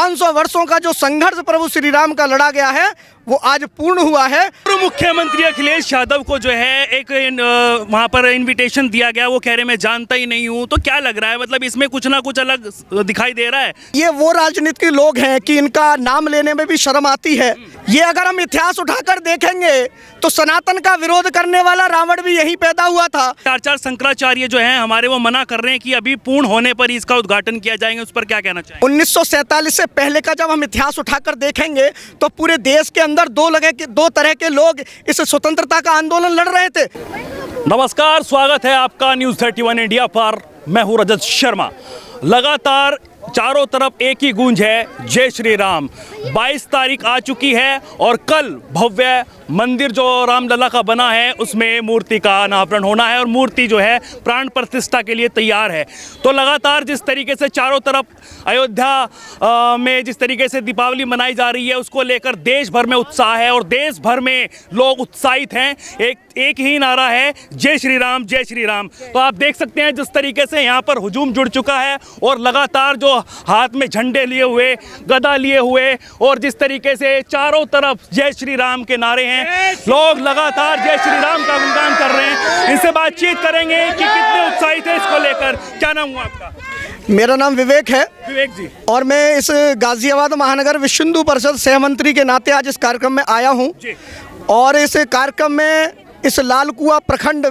500 वर्षों का जो संघर्ष प्रभु श्री राम का लड़ा गया है वो आज पूर्ण हुआ है। पूर्व मुख्यमंत्री अखिलेश यादव को जो है एक वहां पर इनविटेशन दिया गया, वो कह रहे मैं जानता ही नहीं हूं, तो क्या लग रहा है, मतलब इसमें कुछ ना कुछ अलग दिखाई दे रहा है? ये वो राजनीतिक लोग हैं कि इनका नाम लेने में भी शर्म आती है। ये अगर हम इतिहास उठाकर देखेंगे तो सनातन का विरोध करने वाला रावण भी यहीं पैदा हुआ था। चार शंकराचार्य जो हैं हमारे, वो मना कर रहे हैं कि अभी पूर्ण होने पर इसका उद्घाटन किया जाएगा, उस पर क्या कहना चाहिए? 1947 से पहले का जब हम इतिहास उठाकर देखेंगे तो पूरे देश के अंदर दो तरह के लोग इस स्वतंत्रता का आंदोलन लड़ रहे थे। नमस्कार, स्वागत है आपका न्यूज़ 31 इंडिया पर। मैं हूं रजत शर्मा। लगातार चारों तरफ एक ही गूंज है, जय श्री राम। 22 तारीख आ चुकी है और कल भव्य मंदिर जो रामलला का बना है उसमें मूर्ति का अनावरण होना है और मूर्ति जो है प्राण प्रतिष्ठा के लिए तैयार है। तो लगातार जिस तरीके से चारों तरफ अयोध्या में जिस तरीके से दीपावली मनाई जा रही है उसको लेकर देश भर में उत्साह है और देश भर में लोग उत्साहित हैं। एक ही नारा है, जय श्री राम, जय श्री राम। तो आप देख सकते हैं जिस तरीके से यहाँ पर हुजूम जुड़ चुका है और लगातार जो हाथ में झंडे लिए हुए, गदा लिए हुए और जिस तरीके से चारों तरफ जय श्री राम के नारे हैं, लोग लगातार जय श्री राम का गुणगान कर रहे हैं। इनसे बातचीत करेंगे कि कितने उत्साहित है इसको लेकर। क्या नाम हुआ आपका? मेरा नाम विवेक है। विवेक जी। और मैं इस गाजियाबाद महानगर विश्व हिंदू परिषद सहमंत्री के नाते आज इस कार्यक्रम में आया हूँ और इस कार्यक्रम में इस लाल कुआं प्रखंड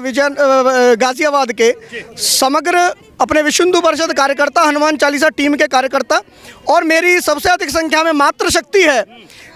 गाजियाबाद के समग्र अपने विश्व हिंदू परिषद कार्यकर्ता, हनुमान चालीसा टीम के कार्यकर्ता और मेरी सबसे अधिक संख्या में मातृशक्ति है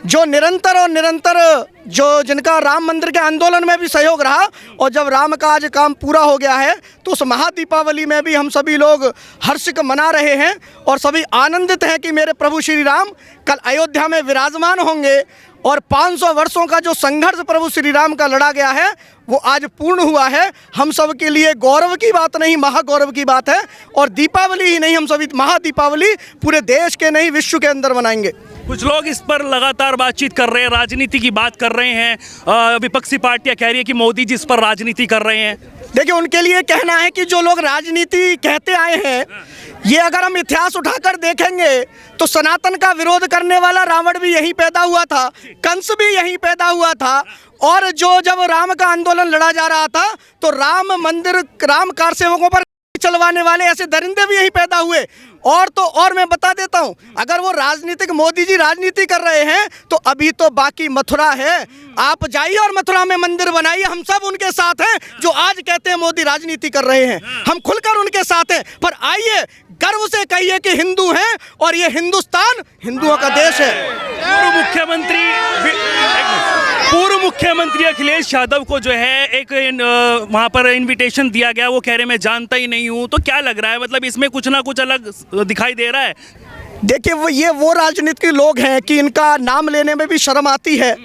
जो निरंतर जो जिनका राम मंदिर के आंदोलन में भी सहयोग रहा। और जब राम का आज काम पूरा हो गया है तो उस महादीपावली में भी हम सभी लोग हर्ष मना रहे हैं और सभी आनंदित हैं कि मेरे प्रभु श्री राम कल अयोध्या में विराजमान होंगे और 500 वर्षों का जो संघर्ष प्रभु श्री राम का लड़ा गया है वो आज पूर्ण हुआ है। हम सब के लिए गौरव की बात नहीं, महागौरव की बात है। और दीपावली ही नहीं, हम सभी महादीपावली पूरे देश के नहीं विश्व के अंदर मनाएंगे। कुछ लोग इस पर लगातार बातचीत कर रहे हैं, राजनीति की बात कर रहे हैं। विपक्षी पार्टियां कह रही है कि मोदी जी इस पर राजनीति कर रहे हैं। देखिए, उनके लिए कहना है कि जो लोग राजनीति कहते आए हैं, ये अगर हम इतिहास उठाकर देखेंगे तो सनातन का विरोध करने वाला रावण भी यहीं पैदा हुआ था, कंस भी यहीं पैदा हुआ था। और जब राम का आंदोलन लड़ा जा रहा था तो राम मंदिर, राम कार सेवकों पर चलवाने वाले ऐसे दरिंदे भी यहीं पैदा हुए। और मैं बता देता हूं, अगर वो राजनीतिक मोदी जी राजनीति कर रहे हैं तो अभी तो बाकी मथुरा है। आप जाइए और मथुरा में मंदिर बनाइए, हम सब उनके साथ हैं जो आज कहते हैं मोदी राजनीति कर रहे हैं। हम खुलकर उनके साथ हैं। पर आइए गर्व से कहिए कि हिंदू हैं और ये हिंदुस्तान हिंदुओं का देश है। पूर्व मुख्यमंत्री अखिलेश यादव को जो है एक वहां पर इनविटेशन दिया गया, वो कह रहे मैं जानता ही नहीं हूं, तो क्या लग रहा है, मतलब इसमें कुछ ना कुछ अलग दिखाई दे रहा है? देखिए, ये वो राजनीतिक लोग हैं कि इनका नाम लेने में भी शर्म आती है।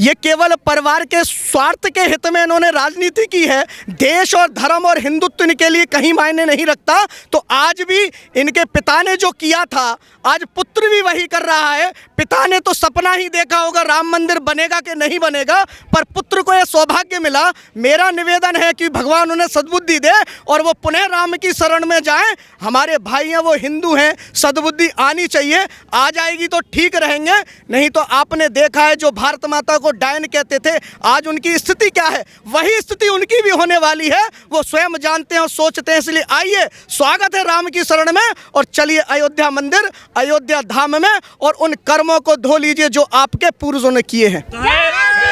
ये केवल परिवार के स्वार्थ के हित में इन्होंने राजनीति की है। देश और धर्म और हिंदुत्व इनके लिए कहीं मायने नहीं रखता। तो आज भी इनके पिता ने जो किया था आज पुत्र भी वही कर रहा है। पिता ने तो सपना ही देखा होगा राम मंदिर बनेगा कि नहीं बनेगा, पर पुत्र को यह सौभाग्य मिला। मेरा निवेदन है कि भगवान उन्हें सद्बुद्धि दे और वो पुनः राम की शरण में जाएं। हमारे भाई हैं, वो हिंदू हैं, सद्बुद्धि आनी चाहिए। आ जाएगी तो ठीक रहेंगे, नहीं तो आपने देखा है जो भारत माता को डायन कहते थे, आज उनकी स्थिति क्या है, वही स्थिति उनकी भी होने वाली है। वो स्वयं जानते हैं और सोचते हैं। इसलिए आइए, स्वागत है राम की शरण में और चलिए अयोध्या मंदिर, अयोध्या धाम में और उन कर्मों को धो लीजिए जो आपके पूर्वजों ने किए हैं।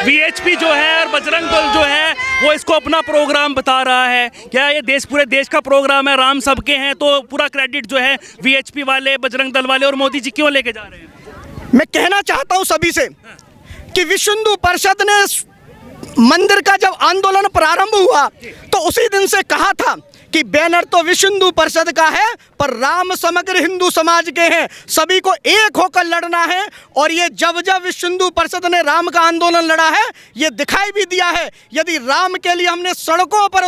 वीएचपी जो है और बजरंग दल जो है वो इसको अपना प्रोग्राम बता रहा है। क्या ये पूरे देश का प्रोग्राम है? राम सबके हैं, तो पूरा क्रेडिट जो है वीएचपी वाले, बजरंग दल वाले और मोदी जी क्यों लेके जा रहे हैं? मैं कहना चाहता हूं सभी से कि विश्व हिंदू परिषद ने मंदिर का जब आंदोलन प्रारंभ हुआ तो उसी दिन से कहा था कि बैनर तो विश्व हिंदू परिषद का है पर राम समग्र हिंदू समाज के हैं, सभी को एक होकर लड़ना है। और ये जब विश्व हिंदू परिषद ने राम का आंदोलन लड़ा है, ये दिखाई भी दिया है। यदि राम के लिए हमने सड़कों पर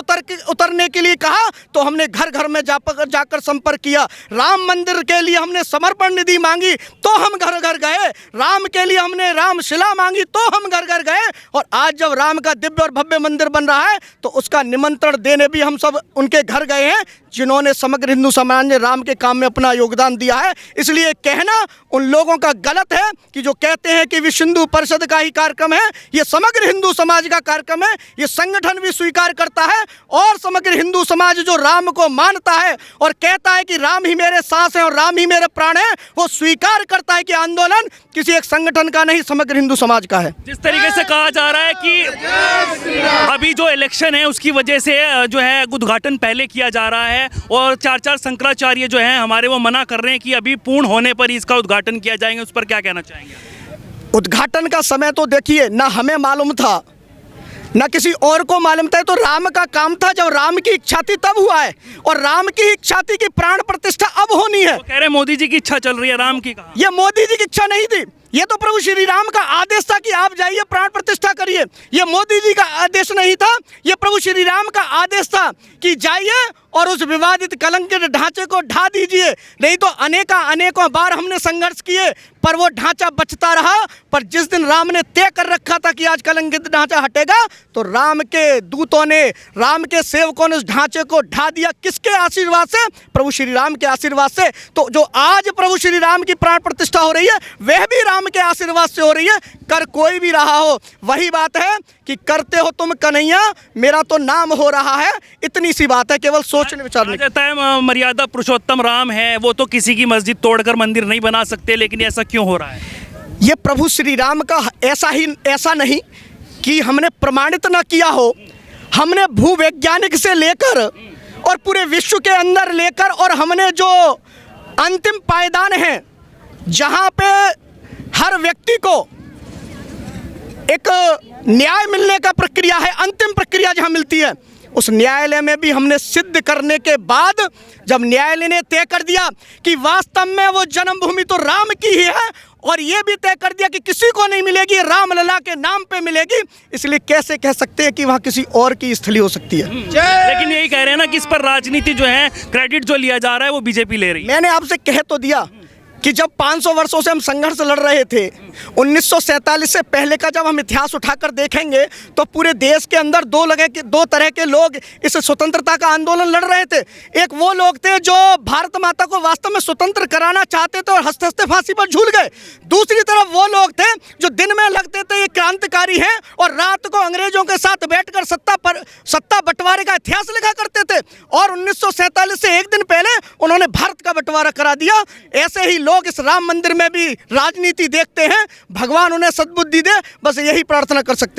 उतरने के लिए कहा तो हमने घर घर में जाकर संपर्क किया। राम मंदिर के लिए हमने समर्पण निधि मांगी तो हम घर घर गए। राम के लिए हमने रामशिला मांगी तो हम घर घर गए। और आज जब राम का दिव्य और भव्य मंदिर बन रहा है तो उसका निमंत्रण देने भी हम सब उनके घर गए हैं जिन्होंने समग्र हिंदू समाज ने राम के काम में अपना योगदान दिया है। इसलिए कहना उन लोगों का गलत है कि जो कहते हैं कि विश्व हिंदू परिषद का ही कार्यक्रम है। ये समग्र हिंदू समाज का कार्यक्रम है। ये संगठन भी स्वीकार करता है और समग्र हिंदू समाज जो राम को मानता है और कहता है कि राम ही मेरे सांस है और राम ही मेरे प्राण है, वो स्वीकार करता है कि आंदोलन किसी एक संगठन का नहीं, समग्र हिंदू समाज का है। जिस तरीके से कहा जा रहा है कि अभी जो इलेक्शन है उसकी वजह से जो है उद्घाटन पहले किया जा रहा है और चार शंकराचार्य जो हैं हमारे वो मना कर रहे हैं कि अभी पूर्ण होने पर ही इसका उद्घाटन किया जाएगा, उस पर क्या कहना चाहेंगे? उद्घाटन का समय तो देखिए ना हमें मालूम था ना किसी और को मालूम था। तो राम का काम था, जब राम की इच्छा थी तब हुआ है और राम की इच्छा थी कि प्राण प्रतिष्ठा अब होनी है। वो कह रहे हैं मोदी जी की इच्छा चल रही है, राम की कहा? ये मोदी जी की इच्छा नहीं थी, ये तो प्रभु श्री राम का आदेश था कि आप जाइए प्राण प्रतिष्ठा करिए। ये मोदी जी का आदेश नहीं था, ये प्रभु श्री राम का आदेश था कि जाइए और उस विवादित कलंकित ढांचे को ढा दीजिए। नहीं तो अनेकों बार हमने संघर्ष किए पर वो ढांचा बचता रहा। पर जिस दिन राम ने तय कर रखा था कि आज कलंकित ढांचा हटेगा, तो राम के दूतों ने, राम के सेवकों ने उस ढांचे को ढा दिया। किसके आशीर्वाद से? प्रभु श्री राम के आशीर्वाद से। तो जो आज प्रभु श्री राम की प्राण प्रतिष्ठा हो रही है वह भी राम के आशीर्वाद से हो रही है। कर कोई भी रहा हो, वही बात है कि करते हो तुम कन्हैया, मेरा तो नाम हो रहा है। इतनी सी बात है, केवल सोचने विचारने। जाता है मर्यादा पुरुषोत्तम राम है, वो तो किसी की मस्जिद तोड़कर मंदिर नहीं बना सकते, लेकिन ऐसा क्यों हो रहा है? ये प्रभु श्री राम का ऐसा नहीं कि हमने प्रमाणित ना किया हो। हमने भूवैज्ञानिक से लेकर और पूरे विश्व के अंदर लेकर, और हमने जो अंतिम पायदान है जहाँ पे हर व्यक्ति को एक न्याय मिलने का प्रक्रिया है, अंतिम प्रक्रिया जहाँ मिलती है, उस न्यायालय में भी हमने सिद्ध करने के बाद जब न्यायालय ने तय कर दिया कि वास्तव में वो जन्मभूमि तो राम की ही है और ये भी तय कर दिया कि किसी को नहीं मिलेगी, रामलला के नाम पे मिलेगी, इसलिए कैसे कह सकते हैं कि वहाँ किसी और की स्थली हो सकती है? लेकिन यही कह रहे हैं ना कि इस पर राजनीति जो है, क्रेडिट जो लिया जा रहा है वो बीजेपी ले रही है। मैंने आपसे कह तो दिया कि जब 500 वर्षों से हम संघर्ष लड़ रहे थे, 1947 से पहले का जब हम इतिहास उठाकर देखेंगे तो पूरे देश के अंदर दो तरह के लोग इस स्वतंत्रता का आंदोलन लड़ रहे थे। एक वो लोग थे जो भारत माता को वास्तव में स्वतंत्र कराना चाहते थे और हंसते हंसते फांसी पर झूल गए। दूसरी तरफ वो लोग थे जो दिन में लगते थे ये क्रांतिकारी हैं और रात को अंग्रेजों के साथ बैठकर सत्ता बंटवारे का इतिहास लिखा करते थे। और 1947 से एक दिन पहले उन्होंने भारत का बंटवारा करा दिया। ऐसे ही लोग इस राम मंदिर में भी राजनीति देखते हैं। भगवान उन्हें सद्बुद्धि दे, बस यही प्रार्थना कर सकते हैं।